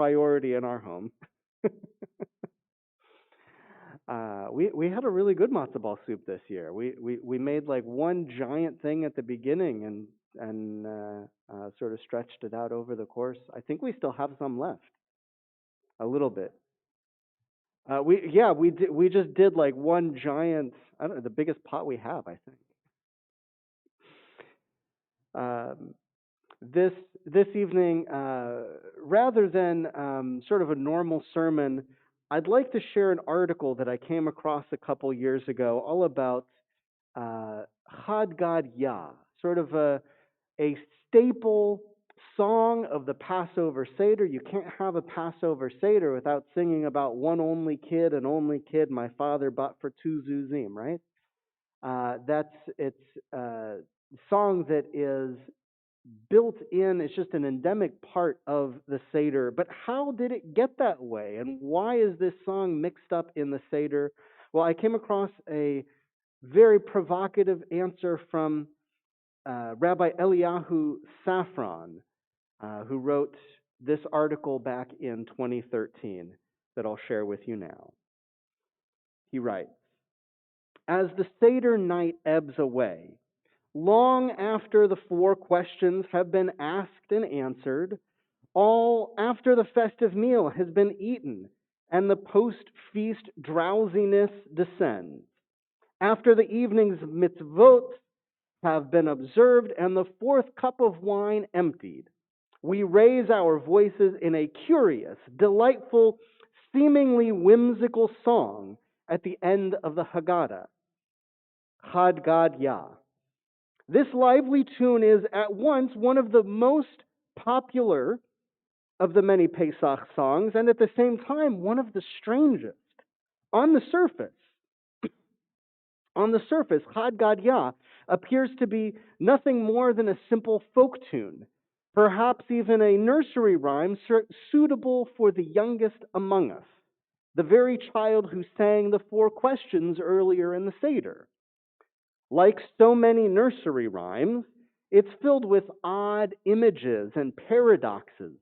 priority in our home. We had a really good matzo ball soup this year. We made like one giant thing at the beginning and sort of stretched it out over the course. I think we still have some left, a little bit. We just did like one giant. I don't know, the biggest pot we have, I think. Um, this this evening, rather than sort of a normal sermon, I'd like to share an article that I came across a couple years ago, all about Chad Gad Yah, sort of a staple song of the Passover Seder. You can't have a Passover Seder without singing about one only kid, an only kid my father bought for two zuzim, right? That's it's a song that is built in. It's just an endemic part of the Seder. But how did it get that way? And why is this song mixed up in the Seder? Well, I came across a very provocative answer from Rabbi Eliyahu Safran, who wrote this article back in 2013 that I'll share with you now. He writes, as the Seder night ebbs away, long after the four questions have been asked and answered, all after the festive meal has been eaten and the post-feast drowsiness descends, after the evening's mitzvot have been observed and the fourth cup of wine emptied, we raise our voices in a curious, delightful, seemingly whimsical song at the end of the Haggadah, Chad Gad Yah. This lively tune is at once one of the most popular of the many Pesach songs and at the same time one of the strangest. On the surface, Chad Gad Yah appears to be nothing more than a simple folk tune, perhaps even a nursery rhyme suitable for the youngest among us, the very child who sang the four questions earlier in the Seder. Like so many nursery rhymes, it's filled with odd images and paradoxes.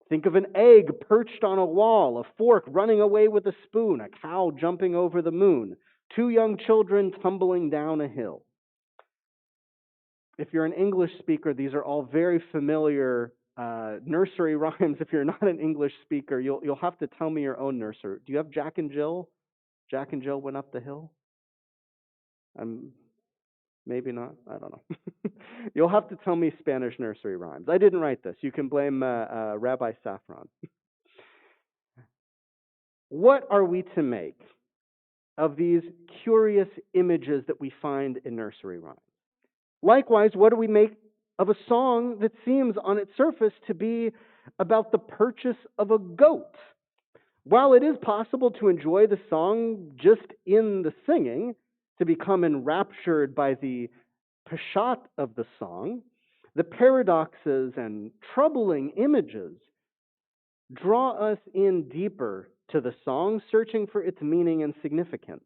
Think of an egg perched on a wall, a fork running away with a spoon, a cow jumping over the moon, two young children tumbling down a hill. If you're an English speaker, these are all very familiar nursery rhymes. If you're not an English speaker, you'll have to tell me your own nursery. Do you have Jack and Jill? Jack and Jill went up the hill? Maybe not. I don't know. You'll have to tell me Spanish nursery rhymes. I didn't write this. You can blame Rabbi Safran. What are we to make of these curious images that we find in nursery rhymes? Likewise, what do we make of a song that seems on its surface to be about the purchase of a goat? While it is possible to enjoy the song just in the singing, to become enraptured by the peshat of the song, the paradoxes and troubling images draw us in deeper to the song, searching for its meaning and significance.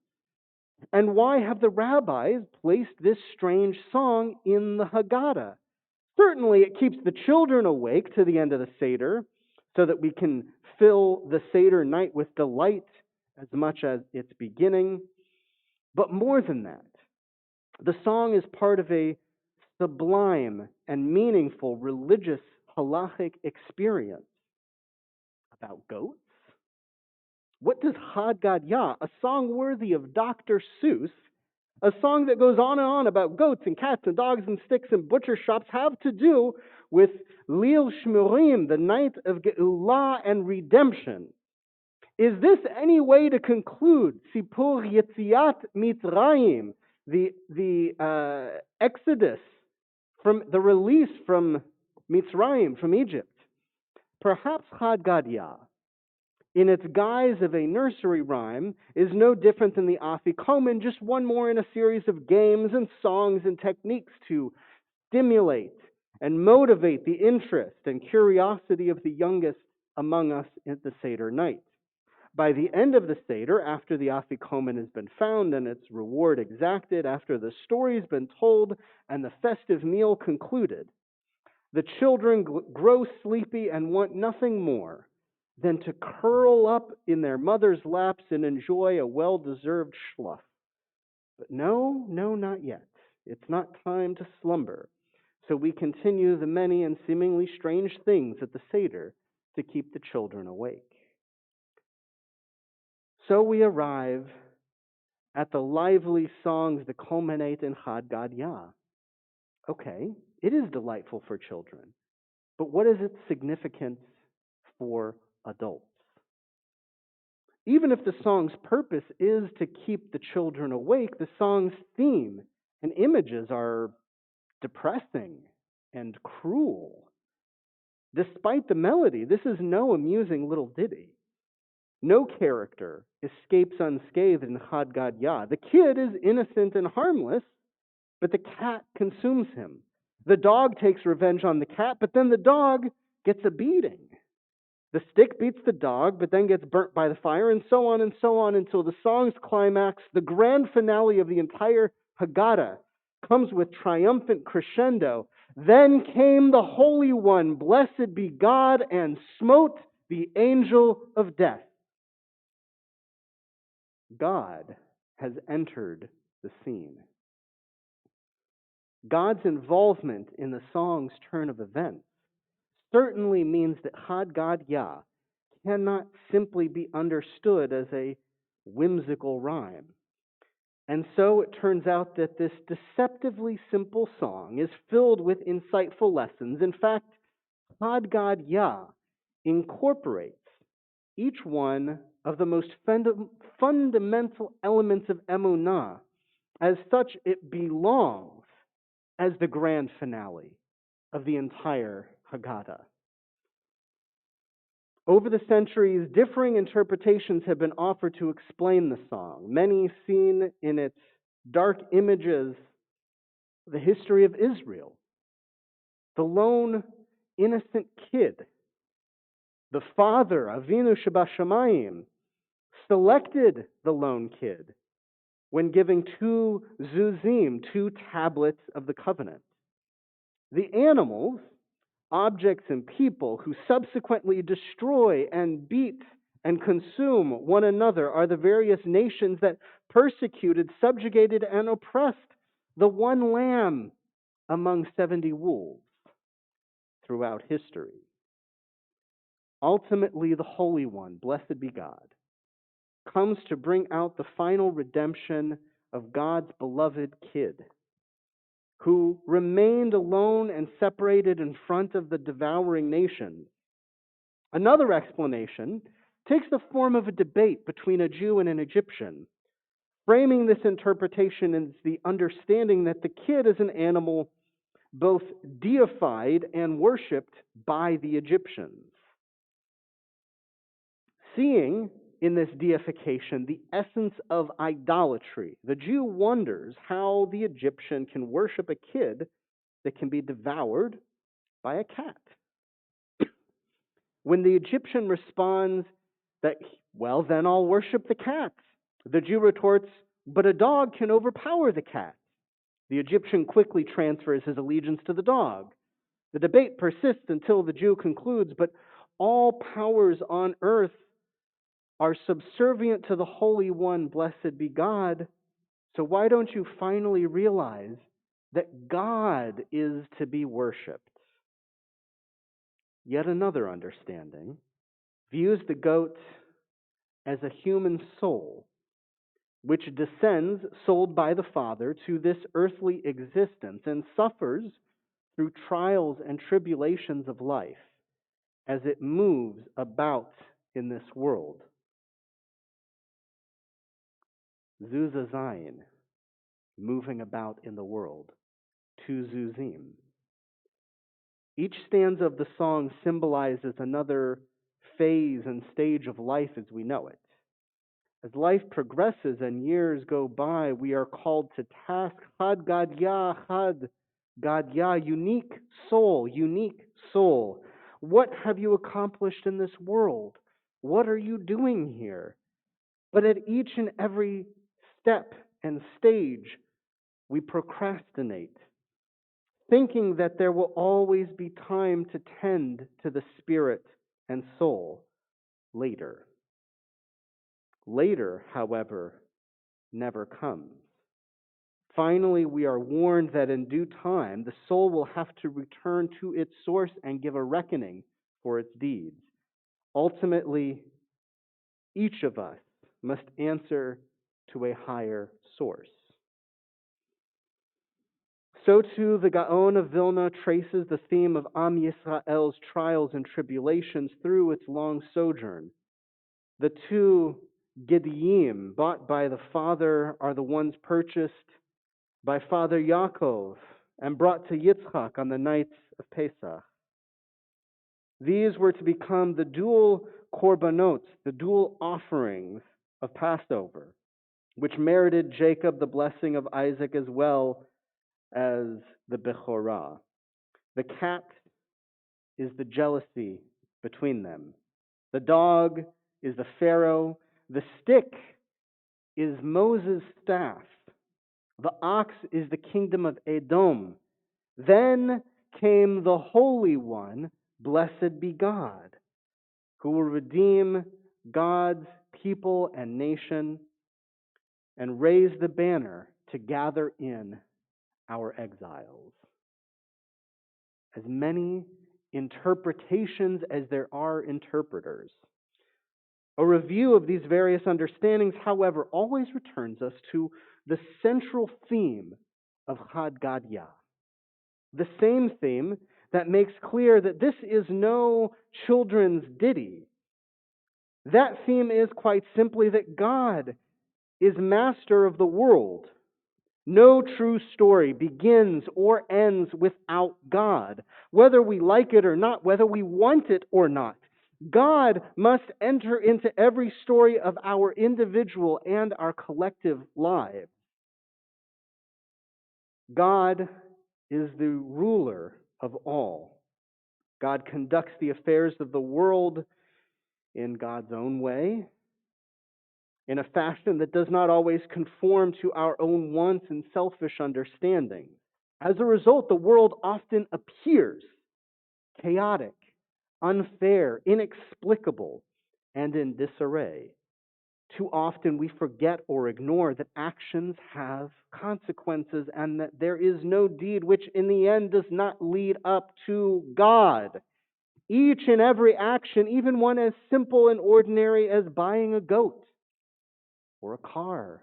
And why have the rabbis placed this strange song in the Haggadah? Certainly, it keeps the children awake to the end of the Seder, so that we can fill the Seder night with delight as much as its beginning. But more than that, the song is part of a sublime and meaningful religious halachic experience about goats. What does Chad Gad Yah, a song worthy of Dr. Seuss, a song that goes on and on about goats and cats and dogs and sticks and butcher shops, have to do with Lil Shmurim, the night of Geulah and redemption? Is this any way to conclude Sipur Yetziat Mitzrayim, the exodus, from the release from Mitzrayim, from Egypt? Perhaps Chad Gad Yah, in its guise of a nursery rhyme, is no different than the Afikomen, just one more in a series of games and songs and techniques to stimulate and motivate the interest and curiosity of the youngest among us at the Seder night. By the end of the Seder, after the Afikomen has been found and its reward exacted, after the story's been told and the festive meal concluded, the children grow sleepy and want nothing more than to curl up in their mother's laps and enjoy a well-deserved schluff. But no, no, not yet. It's not time to slumber. So we continue the many and seemingly strange things at the Seder to keep the children awake. So we arrive at the lively songs that culminate in Chad Gadya. Okay, it is delightful for children, but what is its significance for adults? Even if the song's purpose is to keep the children awake, the song's theme and images are depressing and cruel. Despite the melody, this is no amusing little ditty. No character escapes unscathed in Chad Gadya. The kid is innocent and harmless, but the cat consumes him. The dog takes revenge on the cat, but then the dog gets a beating. The stick beats the dog, but then gets burnt by the fire, and so on until the song's climax, the grand finale of the entire Haggadah, comes with triumphant crescendo. Then came the Holy One, blessed be God, and smote the angel of death. God has entered the scene. God's involvement in the song's turn of events certainly means that Chad Gadya cannot simply be understood as a whimsical rhyme. And so it turns out that this deceptively simple song is filled with insightful lessons. In fact, Chad Gadya incorporates each one of the most fundamental elements of emunah. As such, it belongs as the grand finale of the entire Haggadah. Over the centuries, differing interpretations have been offered to explain the song, many seen in its dark images the history of Israel. The lone innocent kid, the father, Avinu Shebashamayim, selected the lone kid when giving two zuzim, two tablets of the covenant. The animals, objects and people who subsequently destroy and beat and consume one another are the various nations that persecuted, subjugated, and oppressed the one lamb among 70 wolves throughout history. Ultimately, the Holy One, blessed be God, comes to bring out the final redemption of God's beloved kid, who remained alone and separated in front of the devouring nations. Another explanation takes the form of a debate between a Jew and an Egyptian, framing this interpretation as the understanding that the kid is an animal both deified and worshipped by the Egyptians. Seeing in this deification the essence of idolatry, the Jew wonders how the Egyptian can worship a kid that can be devoured by a cat. When the Egyptian responds that, well, then I'll worship the cat, the Jew retorts, but a dog can overpower the cat. The Egyptian quickly transfers his allegiance to the dog. The debate persists until the Jew concludes, but all powers on earth are subservient to the Holy One, blessed be God. So why don't you finally realize that God is to be worshipped? Yet another understanding views the goat as a human soul, which descends, sold by the Father, to this earthly existence and suffers through trials and tribulations of life as it moves about in this world. Zuzah Zayin, moving about in the world, two zuzim. Each stanza of the song symbolizes another phase and stage of life as we know it. As life progresses and years go by, we are called to task, Chad Gadya, unique soul, unique soul. What have you accomplished in this world? What are you doing here? But at each and every step and stage, we procrastinate, thinking that there will always be time to tend to the spirit and soul. later. Later, however, never comes. Finally, we are warned that in due time, the soul will have to return to its source and give a reckoning for its deeds. Ultimately, each of us must answer to a higher source. So too, the Gaon of Vilna traces the theme of Am Yisrael's trials and tribulations through its long sojourn. The two Gidiyim bought by the father are the ones purchased by Father Yaakov and brought to Yitzchak on the nights of Pesach. These were to become the dual korbanot, the dual offerings of Passover, which merited Jacob the blessing of Isaac as well as the Bechorah. The cat is the jealousy between them. The dog is the Pharaoh. The stick is Moses' staff. The ox is the kingdom of Edom. Then came the Holy One, blessed be God, who will redeem God's people and nation and raise the banner to gather in our exiles. As many interpretations as there are interpreters. A review of these various understandings, however, always returns us to the central theme of Chad Gadya. The same theme that makes clear that this is no children's ditty. That theme is quite simply that God is master of the world. No true story begins or ends without God. Whether we like it or not, whether we want it or not, God must enter into every story of our individual and our collective lives. God is the ruler of all. God conducts the affairs of the world in God's own way, in a fashion that does not always conform to our own wants and selfish understanding. As a result, the world often appears chaotic, unfair, inexplicable, and in disarray. Too often we forget or ignore that actions have consequences and that there is no deed which in the end does not lead up to God. Each and every action, even one as simple and ordinary as buying a goat or a car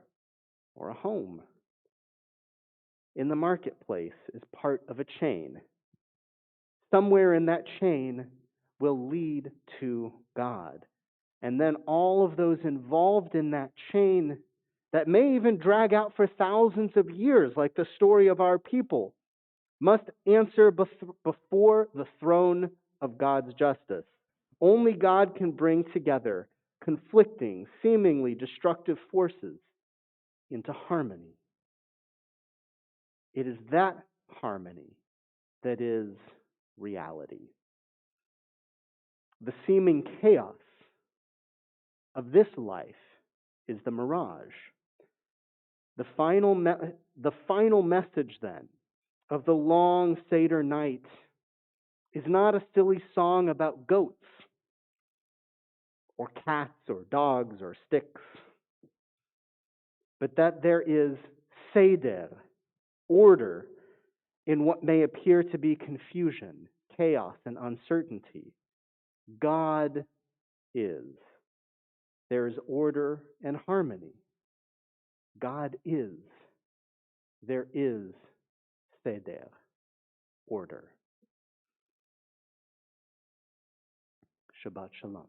or a home in the marketplace, is part of a chain. Somewhere in that chain will lead to God. And then all of those involved in that chain that may even drag out for thousands of years, like the story of our people, must answer before the throne of God's justice. Only God can bring together conflicting, seemingly destructive forces into harmony. It is that harmony that is reality. The seeming chaos of this life is the mirage. The final message, then, of the long Seder night is not a silly song about goats or cats or dogs or sticks, but that there is Seder, order, in what may appear to be confusion, chaos, and uncertainty. God is. There is order and harmony. God is. There is Seder, order. Shabbat Shalom.